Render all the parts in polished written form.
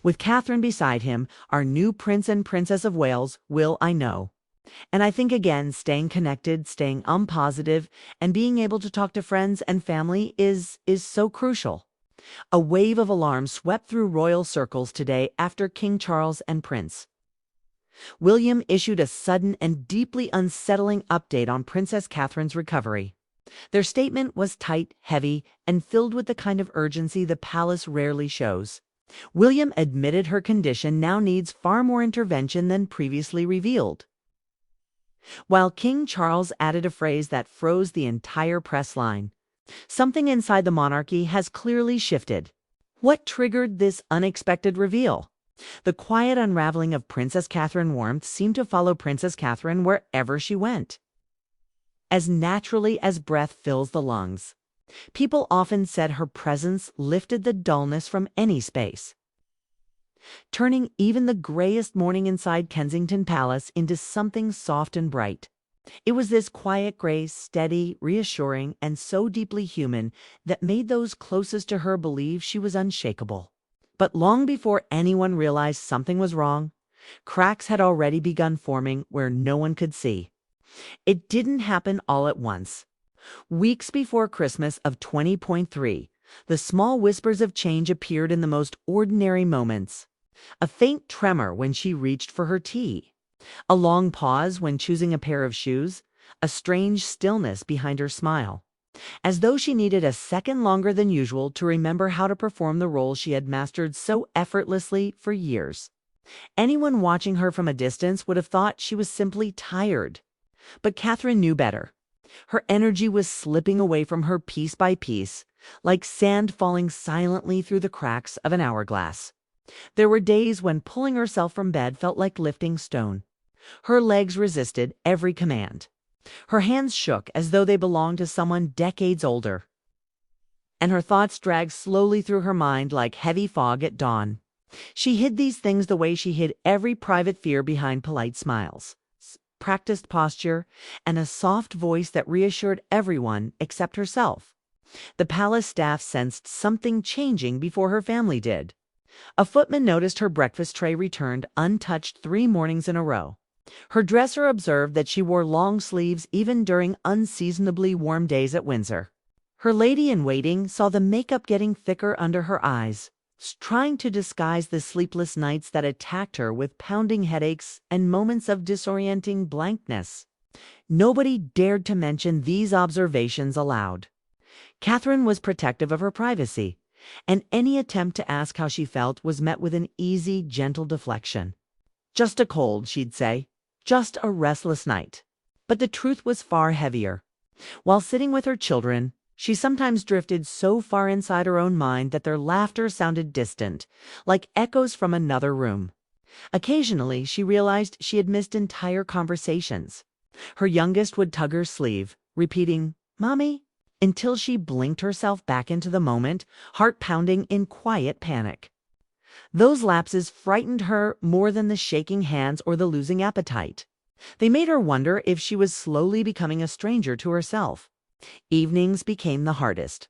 With Catherine beside him, our new Prince and Princess of Wales will, I know. And I think again, staying connected, staying positive, and being able to talk to friends and family is so crucial. A wave of alarm swept through royal circles today after King Charles and Prince William issued a sudden and deeply unsettling update on Princess Catherine's recovery. Their statement was tight, heavy, and filled with the kind of urgency the palace rarely shows. William admitted her condition now needs far more intervention than previously revealed, while King Charles added a phrase that froze the entire press line. Something inside the monarchy has clearly shifted. What triggered this unexpected reveal? The quiet unraveling of Princess Catherine warmth seemed to follow Princess Catherine wherever she went, as naturally as breath fills the lungs. People often said her presence lifted the dullness from any space, turning even the grayest morning inside Kensington Palace into something soft and bright. It was this quiet grace, steady, reassuring, and so deeply human that made those closest to her believe she was unshakable. But long before anyone realized something was wrong, cracks had already begun forming where no one could see. It didn't happen all at once. Weeks before Christmas of 20.3, the small whispers of change appeared in the most ordinary moments. A faint tremor when she reached for her tea, a long pause when choosing a pair of shoes, a strange stillness behind her smile, as though she needed a second longer than usual to remember how to perform the role she had mastered so effortlessly for years. Anyone watching her from a distance would have thought she was simply tired. But Catherine knew better. Her energy was slipping away from her piece by piece, like sand falling silently through the cracks of an hourglass. There were days when pulling herself from bed felt like lifting stone. Her legs resisted every command. Her hands shook as though they belonged to someone decades older. And her thoughts dragged slowly through her mind like heavy fog at dawn. She hid these things the way she hid every private fear behind polite smiles, practiced posture, and a soft voice that reassured everyone except herself. The palace staff sensed something changing before her family did. A footman noticed her breakfast tray returned untouched 3 mornings in a row. Her dresser observed that she wore long sleeves even during unseasonably warm days at Windsor. Her lady-in-waiting saw the makeup getting thicker under her eyes, trying to disguise the sleepless nights that attacked her with pounding headaches and moments of disorienting blankness. Nobody dared to mention these observations aloud. Catherine was protective of her privacy, and any attempt to ask how she felt was met with an easy, gentle deflection. Just a cold, she'd say. Just a restless night. But the truth was far heavier. While sitting with her children, she sometimes drifted so far inside her own mind that their laughter sounded distant, like echoes from another room. Occasionally, she realized she had missed entire conversations. Her youngest would tug her sleeve, repeating, "Mommy," until she blinked herself back into the moment, heart pounding in quiet panic. Those lapses frightened her more than the shaking hands or the losing appetite. They made her wonder if she was slowly becoming a stranger to herself. Evenings became the hardest.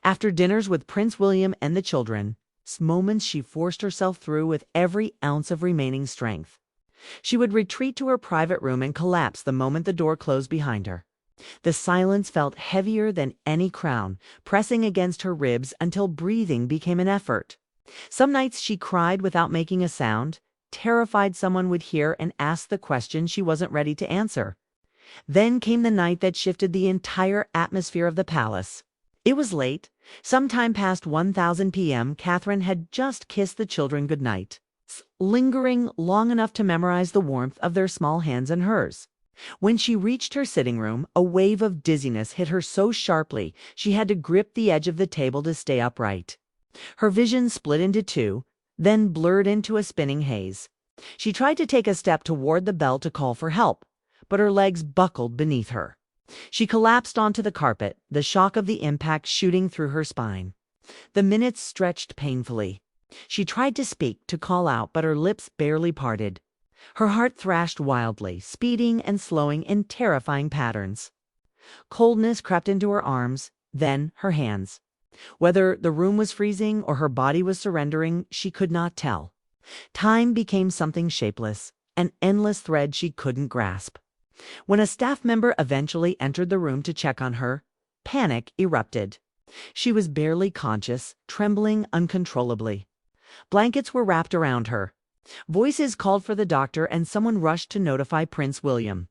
After dinners with Prince William and the children, moments she forced herself through with every ounce of remaining strength. She would retreat to her private room and collapse the moment the door closed behind her. The silence felt heavier than any crown, pressing against her ribs until breathing became an effort. Some nights she cried without making a sound, terrified someone would hear and ask the question she wasn't ready to answer. Then came the night that shifted the entire atmosphere of the palace. It was late, sometime past 1000 p.m. Catherine had just kissed the children goodnight, lingering long enough to memorize the warmth of their small hands in hers. When she reached her sitting room, a wave of dizziness hit her so sharply she had to grip the edge of the table to stay upright. Her vision split into two, then blurred into a spinning haze. She tried to take a step toward the bell to call for help, but her legs buckled beneath her. She collapsed onto the carpet, the shock of the impact shooting through her spine. The minutes stretched painfully. She tried to speak, to call out, but her lips barely parted. Her heart thrashed wildly, speeding and slowing in terrifying patterns. Coldness crept into her arms, then her hands. Whether the room was freezing or her body was surrendering, she could not tell. Time became something shapeless, an endless thread she couldn't grasp. When a staff member eventually entered the room to check on her, panic erupted. She was barely conscious, trembling uncontrollably. Blankets were wrapped around her. Voices called for the doctor, and someone rushed to notify Prince William.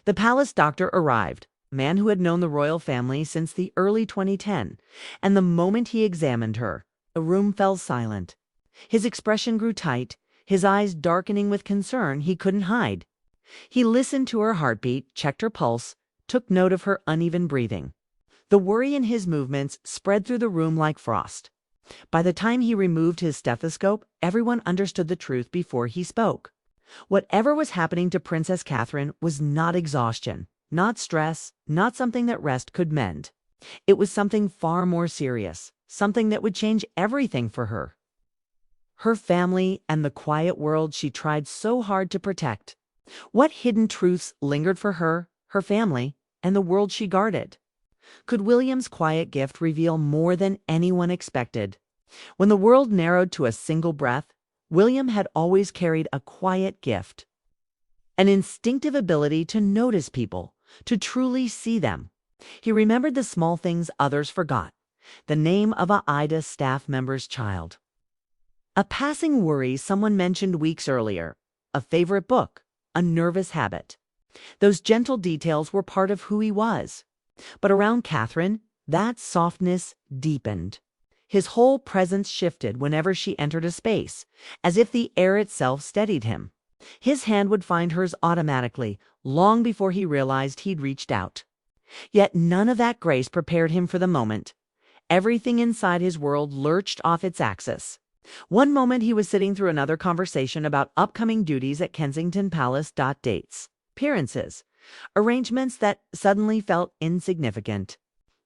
The palace doctor arrived, a man who had known the royal family since the early 2010, and the moment he examined her, the room fell silent. His expression grew tight, his eyes darkening with concern he couldn't hide. He listened to her heartbeat, checked her pulse, took note of her uneven breathing. The worry in his movements spread through the room like frost. By the time he removed his stethoscope, everyone understood the truth before he spoke. Whatever was happening to Princess Catherine was not exhaustion, not stress, not something that rest could mend. It was something far more serious, something that would change everything for her. Her family and the quiet world she tried so hard to protect. What hidden truths lingered for her, her family, and the world she guarded? Could William's quiet gift reveal more than anyone expected? When the world narrowed to a single breath, William had always carried a quiet gift. An instinctive ability to notice people, to truly see them. He remembered the small things others forgot. The name of a IDA staff member's child. A passing worry someone mentioned weeks earlier. A favorite book. A nervous habit. Those gentle details were part of who he was. But around Catherine, that softness deepened. His whole presence shifted whenever she entered a space, as if the air itself steadied him. His hand would find hers automatically, long before he realized he'd reached out. Yet none of that grace prepared him for the moment. Everything inside his world lurched off its axis. One moment he was sitting through another conversation about upcoming duties at Kensington Palace. Dates, appearances, arrangements that suddenly felt insignificant.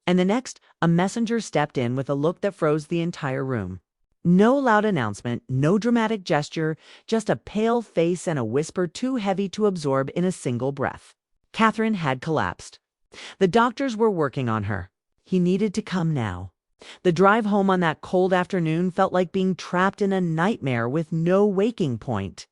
And the next, a messenger stepped in with a look that froze the entire room. No loud announcement, no dramatic gesture, just a pale face and a whisper too heavy to absorb in a single breath. Catherine had collapsed. The doctors were working on her. He needed to come now. The drive home on that cold afternoon felt like being trapped in a nightmare with no waking point.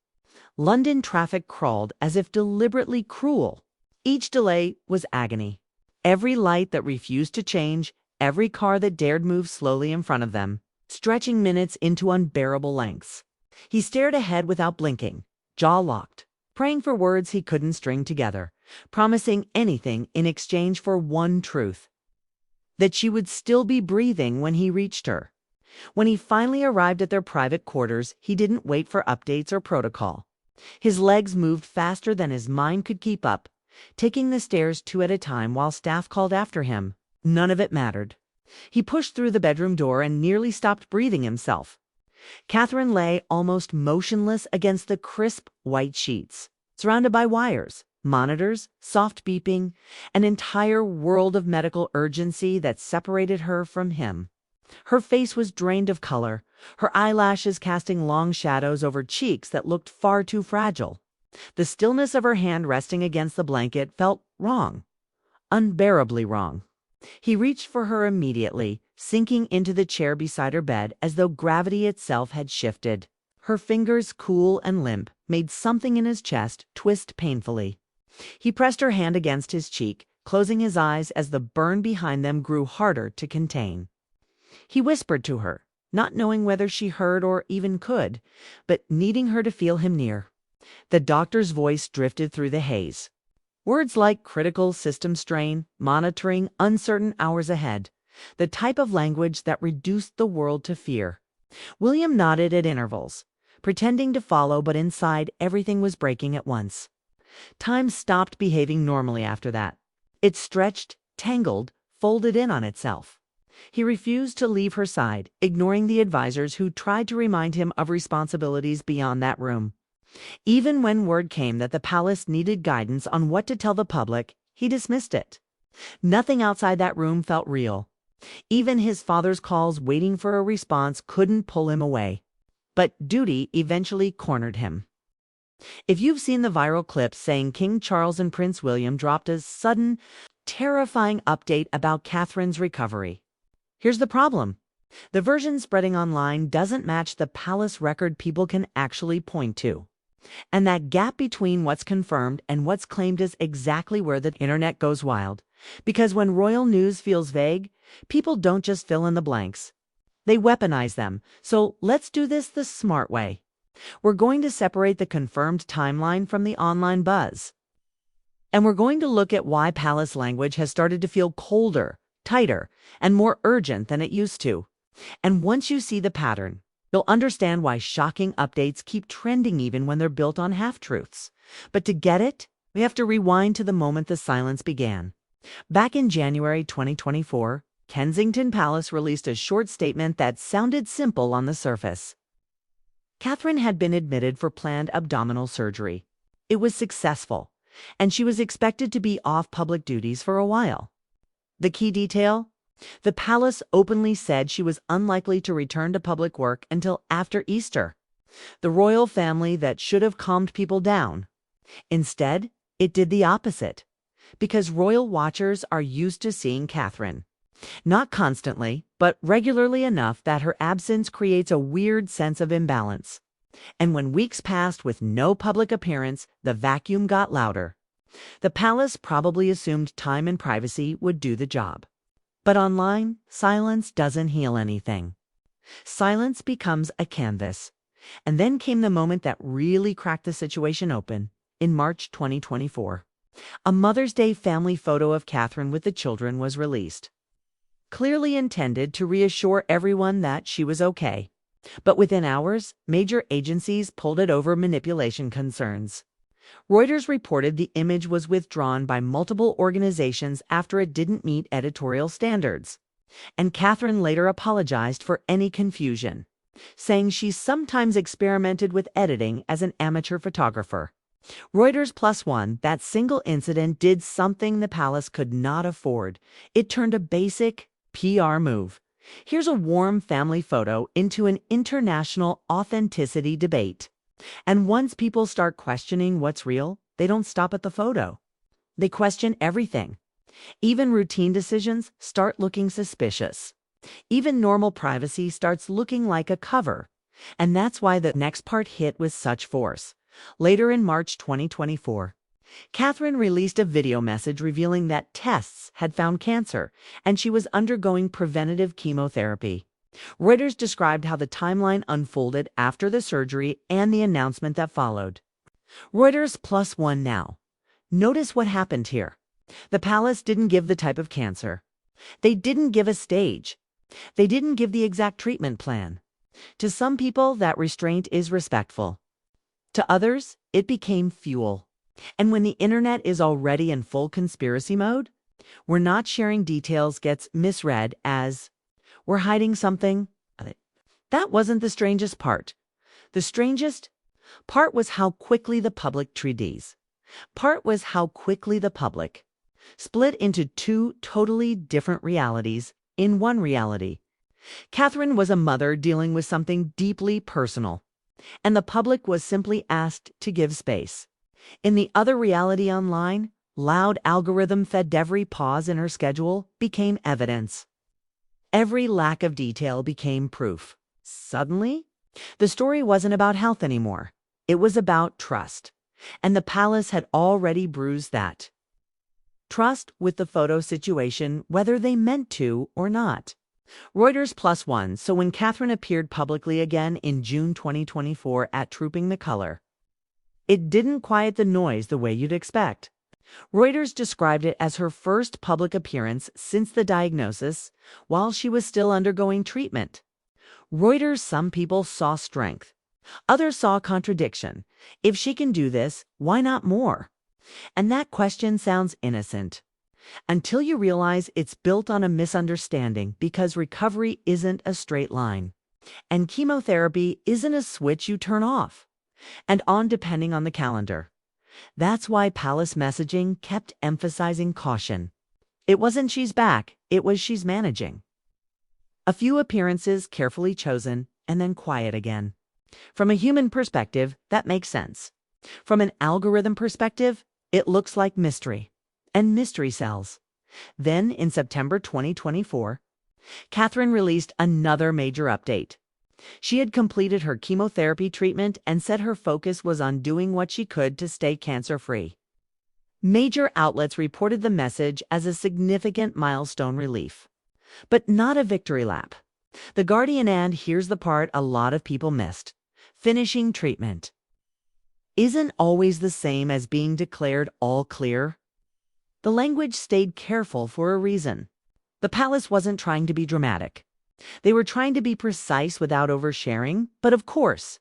London traffic crawled as if deliberately cruel. Each delay was agony. Every light that refused to change, every car that dared move slowly in front of them, stretching minutes into unbearable lengths. He stared ahead without blinking, jaw locked, praying for words he couldn't string together, promising anything in exchange for one truth: that she would still be breathing when he reached her. When he finally arrived at their private quarters, he didn't wait for updates or protocol. His legs moved faster than his mind could keep up, taking the stairs two at a time while staff called after him. None of it mattered. He pushed through the bedroom door and nearly stopped breathing himself. Catherine lay almost motionless against the crisp white sheets, surrounded by wires, monitors, soft beeping, an entire world of medical urgency that separated her from him. Her face was drained of color, her eyelashes casting long shadows over cheeks that looked far too fragile. The stillness of her hand resting against the blanket felt wrong, unbearably wrong. He reached for her immediately, sinking into the chair beside her bed as though gravity itself had shifted. Her fingers, cool and limp, made something in his chest twist painfully. He pressed her hand against his cheek, closing his eyes as the burn behind them grew harder to contain. He whispered to her, not knowing whether she heard or even could, but needing her to feel him near. The doctor's voice drifted through the haze. Words like critical system strain, monitoring, uncertain hours ahead. The type of language that reduced the world to fear. William nodded at intervals, pretending to follow, but inside everything was breaking at once. Time stopped behaving normally after that. It stretched, tangled, folded in on itself. He refused to leave her side, ignoring the advisors who tried to remind him of responsibilities beyond that room. Even when word came that the palace needed guidance on what to tell the public, he dismissed it. Nothing outside that room felt real. Even his father's calls waiting for a response couldn't pull him away. But duty eventually cornered him. If you've seen the viral clip saying King Charles and Prince William dropped a sudden, terrifying update about Catherine's recovery, Here's the problem. The version spreading online doesn't match the palace record people can actually point to. And that gap between what's confirmed and what's claimed is exactly where the internet goes wild. Because when royal news feels vague, people don't just fill in the blanks. They weaponize them. So let's do this the smart way. We're going to separate the confirmed timeline from the online buzz. And we're going to look at why palace language has started to feel colder, tighter, and more urgent than it used to. And once you see the pattern, you'll understand why shocking updates keep trending even when they're built on half-truths. But to get it, we have to rewind to the moment the silence began. Back in January 2024, Kensington Palace released a short statement that sounded simple on the surface. Catherine had been admitted for planned abdominal surgery. It was successful, and she was expected to be off public duties for a while. The key detail? The palace openly said she was unlikely to return to public work until after Easter. The royal family that should have calmed people down. Instead, it did the opposite. Because royal watchers are used to seeing Catherine. Not constantly, but regularly enough that her absence creates a weird sense of imbalance. And when weeks passed with no public appearance, the vacuum got louder. The palace probably assumed time and privacy would do the job. But online, silence doesn't heal anything. Silence becomes a canvas. And then came the moment that really cracked the situation open, in March 2024. A Mother's Day family photo of Catherine with the children was released. Clearly intended to reassure everyone that she was okay. But within hours, major agencies pulled it over manipulation concerns. Reuters reported the image was withdrawn by multiple organizations after it didn't meet editorial standards. And Catherine later apologized for any confusion, saying she sometimes experimented with editing as an amateur photographer. Reuters Plus One, that single incident did something the palace could not afford. It turned a basic PR move. Here's a warm family photo into an international authenticity debate. And once people start questioning what's real, they don't stop at the photo. They question everything. Even routine decisions start looking suspicious. Even normal privacy starts looking like a cover. And that's why the next part hit with such force. Later in March 2024, Catherine released a video message revealing that tests had found cancer and she was undergoing preventative chemotherapy. Reuters described how the timeline unfolded after the surgery and the announcement that followed. Reuters Plus One now. Notice what happened here. The palace didn't give the type of cancer. They didn't give a stage. They didn't give the exact treatment plan. To some people, that restraint is respectful. To others, it became fuel. And when the internet is already in full conspiracy mode, we're not sharing details gets misread as we're hiding something. That wasn't the strangest part. The strangest part was how quickly the public treated these. Part was how quickly the public split into two totally different realities in one reality. Catherine was a mother dealing with something deeply personal, and the public was simply asked to give space. In the other reality online, loud algorithm-fed every pause in her schedule became evidence. Every lack of detail became proof. Suddenly, the story wasn't about health anymore. It was about trust. And the palace had already bruised that. Trust with the photo situation, whether they meant to or not. Reuters Plus One, so when Catherine appeared publicly again in June 2024 at Trooping the Color, it didn't quiet the noise the way you'd expect. Reuters described it as her first public appearance since the diagnosis, while she was still undergoing treatment. Reuters, some people saw strength. Others saw contradiction. If she can do this, why not more? And that question sounds innocent, until you realize it's built on a misunderstanding because recovery isn't a straight line. And chemotherapy isn't a switch you turn off and on depending on the calendar. That's why palace messaging kept emphasizing caution. It wasn't she's back, it was she's managing. A few appearances carefully chosen and then quiet again. From a human perspective, that makes sense. From an algorithm perspective, it looks like mystery. And mystery sells. Then, in September 2024, Catherine released another major update. She had completed her chemotherapy treatment and said her focus was on doing what she could to stay cancer-free. Major outlets reported the message as a significant milestone relief, but not a victory lap. The Guardian, and here's the part a lot of people missed: finishing treatment isn't always the same as being declared all clear. The language stayed careful for a reason. The palace wasn't trying to be dramatic. They were trying to be precise without oversharing, but of course,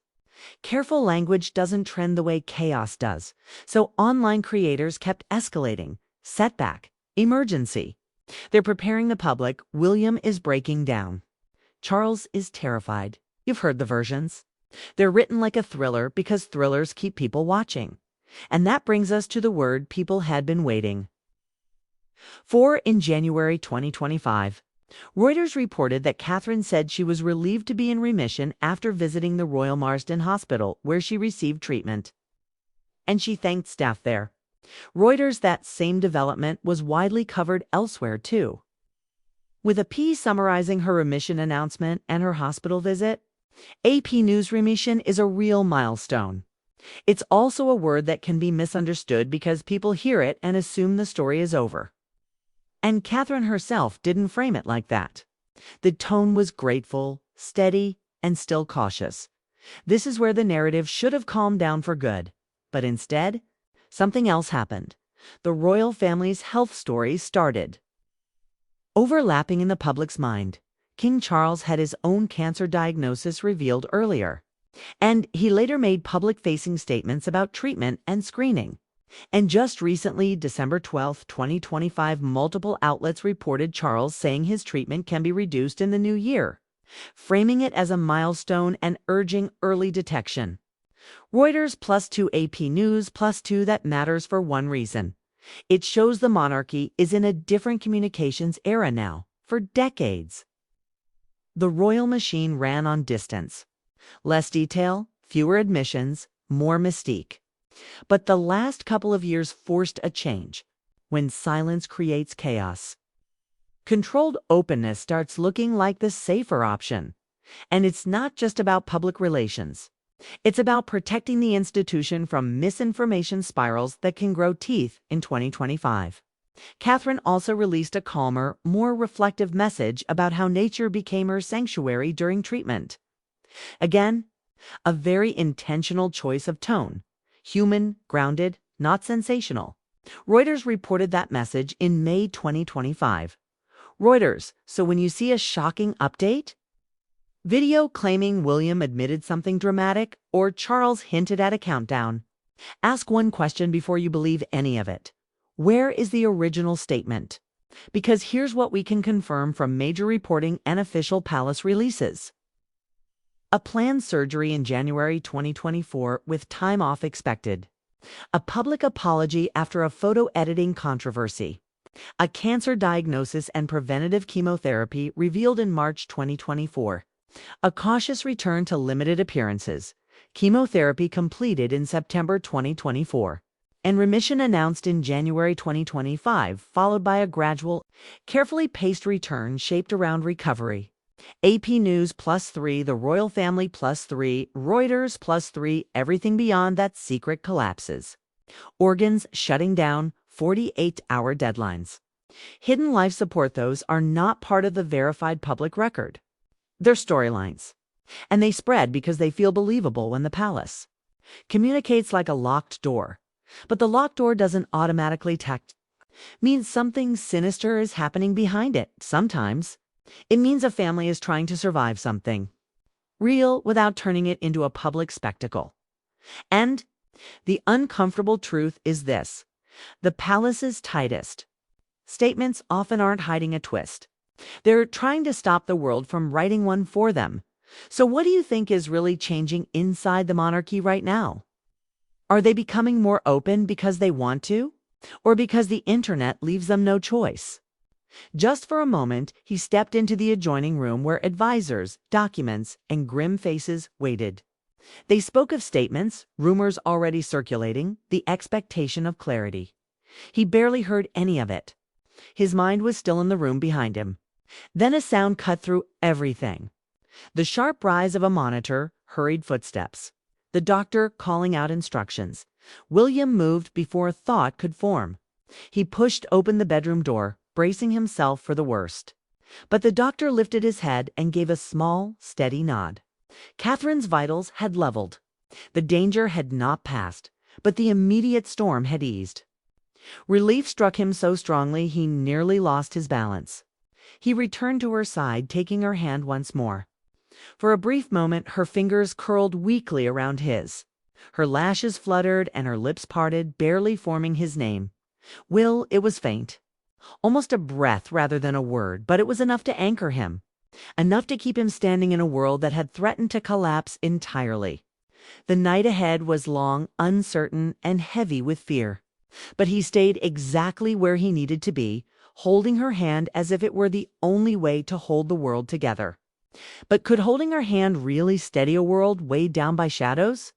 careful language doesn't trend the way chaos does. So online creators kept escalating: setback, emergency. They're preparing the public. William is breaking down. Charles is terrified. You've heard the versions. They're written like a thriller because thrillers keep people watching. And that brings us to the word people had been waiting for. In January 2025, Reuters reported that Catherine said she was relieved to be in remission after visiting the Royal Marsden Hospital, where she received treatment. And she thanked staff there. Reuters, that same development was widely covered elsewhere too. With a piece summarizing her remission announcement and her hospital visit, AP News remission is a real milestone. It's also a word that can be misunderstood because people hear it and assume the story is over. And Catherine herself didn't frame it like that. The tone was grateful, steady, and still cautious. This is where the narrative should have calmed down for good. But instead, something else happened. The royal family's health story started overlapping in the public's mind. King Charles had his own cancer diagnosis revealed earlier, and he later made public-facing statements about treatment and screening. And just recently, December 12, 2025, multiple outlets reported Charles saying his treatment can be reduced in the new year, framing it as a milestone and urging early detection. Reuters +2 AP News +2. That matters for one reason. It shows the monarchy is in a different communications era now. For decades, the royal machine ran on distance. Less detail, fewer admissions, more mystique. But the last couple of years forced a change. When silence creates chaos, controlled openness starts looking like the safer option. And it's not just about public relations. It's about protecting the institution from misinformation spirals that can grow teeth in 2025. Catherine also released a calmer, more reflective message about how nature became her sanctuary during treatment. Again, a very intentional choice of tone. Human, grounded, not sensational. Reuters reported that message in May 2025. Reuters, so when you see a shocking update, video claiming William admitted something dramatic or Charles hinted at a countdown, ask one question before you believe any of it. Where is the original statement? Because here's what we can confirm from major reporting and official palace releases. A planned surgery in January 2024 with time off expected. A public apology after a photo editing controversy. A cancer diagnosis and preventative chemotherapy revealed in March 2024. A cautious return to limited appearances. Chemotherapy completed in September 2024. And remission announced in January 2025, followed by a gradual, carefully paced return shaped around recovery. AP News +3, the royal family +3, Reuters +3, everything beyond that secret collapses. Organs shutting down, 48-hour deadlines. Hidden life support, those are not part of the verified public record. They're storylines. And they spread because they feel believable when the palace communicates like a locked door. But the locked door doesn't automatically mean something sinister is happening behind it. Sometimes it means a family is trying to survive something real without turning it into a public spectacle. And the uncomfortable truth is this: the palace's tightest statements often aren't hiding a twist. They're trying to stop the world from writing one for them. So what do you think is really changing inside the monarchy right now? Are they becoming more open because they want to, or because the internet leaves them no choice? Just for a moment, he stepped into the adjoining room where advisors, documents, and grim faces waited. They spoke of statements, rumors already circulating, the expectation of clarity. He barely heard any of it. His mind was still in the room behind him. Then a sound cut through everything. The sharp rise of a monitor, hurried footsteps. The doctor calling out instructions. William moved before a thought could form. He pushed open the bedroom door, bracing himself for the worst. But the doctor lifted his head and gave a small, steady nod. Catherine's vitals had leveled. The danger had not passed, but the immediate storm had eased. Relief struck him so strongly he nearly lost his balance. He returned to her side, taking her hand once more. For a brief moment, her fingers curled weakly around his. Her lashes fluttered and her lips parted, barely forming his name. Will, it was faint. Almost a breath rather than a word, but it was enough to anchor him. Enough to keep him standing in a world that had threatened to collapse entirely. The night ahead was long, uncertain, and heavy with fear. But he stayed exactly where he needed to be, holding her hand as if it were the only way to hold the world together. But could holding her hand really steady a world weighed down by shadows?